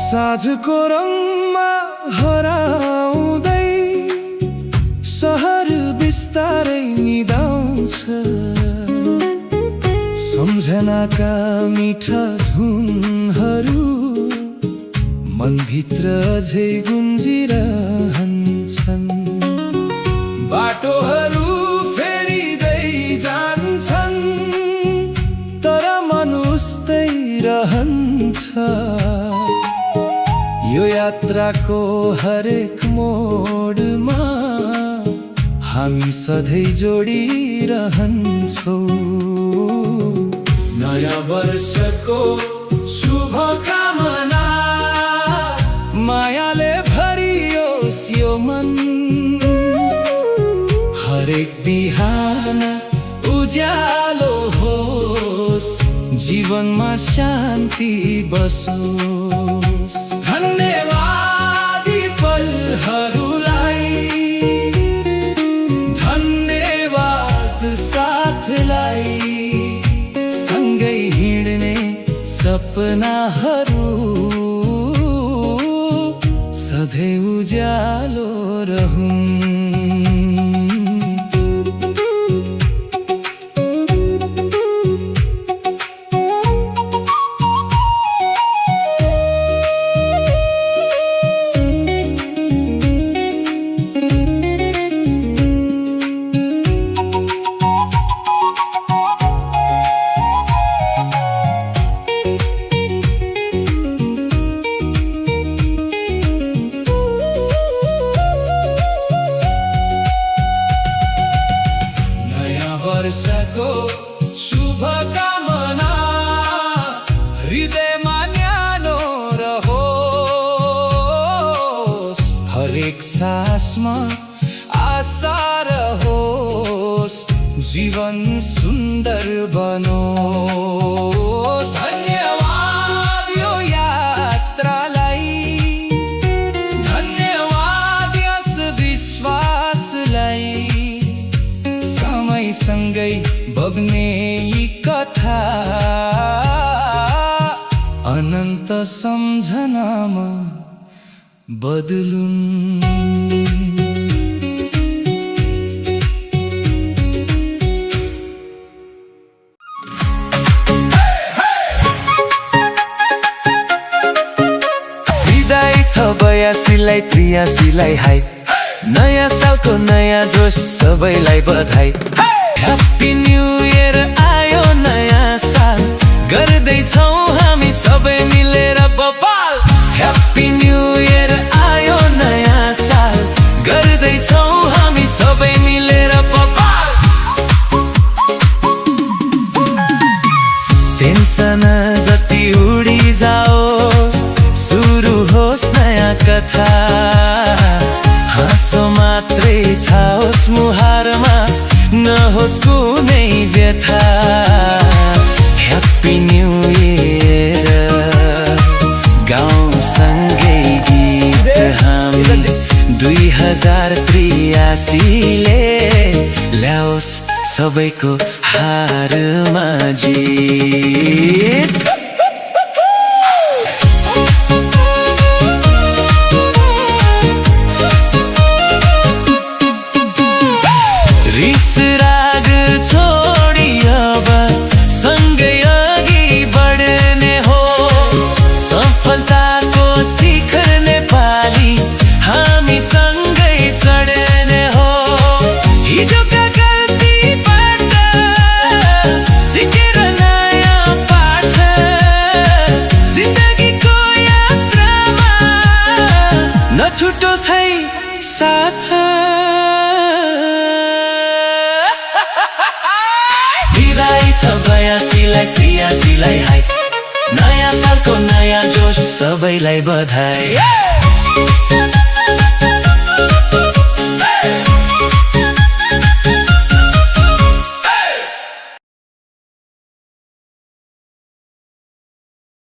साँझको रङमा हराउँदै सहर बिस्तारै निदाउँछ। सम्झनाका मिठा धुनहरू मनभित्र अझै गुन्जिरहन्छन्। बाटोहरू फेरिँदै जान्छन् तर मन उस्तै रहन्छ। यो यात्राको हरेक मोडमा हामी सधैँ जोडिरहन्छौँ। नयाँ वर्षको शुभकामना मायाले भरियोस् यो मन। हरेक बिहान उज्यालो होस्, जीवनमा शान्ति बसोस्। धन्यवाद यी पलहरूलाई, धन्यवाद साथलाई, सँगै हिँड्ने सपनाहरू सधैँ उज्यालो रहून्। वर्षको शुभकामना हृदयमा न्यानो रहोस्। हरेक सासमा आशा रहोस्, जीवन सुन्दर बनोस्। धन्यवाद यो यात्रालाई, धन्यवाद यस विश्वासलाई, सँगै बग्ने यी कथा अनन्त सम्झनामा बदलुन्। विदाई छ 82लाई 83लाई हाई। नयाँ सालको नयाँ जोस सबैलाई बधाई। ह्याप्पी न्यू इयर आयो नयाँ साल, गर्दैछौँ हामी सबै मिलेर बवाल। ह्याप्पी न्यू इयर आयो नयाँ साल, गर्दैछौँ हामी सबै मिलेर बवाल। टेन्सन जति उडी जाओस्, सुरु होस् नयाँ कथा। हाँसो मात्रै छाओस् मुहारमा, नहोस् कुनै व्यथा। ह्याप्पी न्यू इयर गाउँसँगै गीत हामी 2083ले ल्याओस् सबैको हारमा जित। छुटोस् है साथ। विदाई छ 82लाई 83लाई हाई। नयाँ सालको नयाँ जोस सबैलाई बधाई।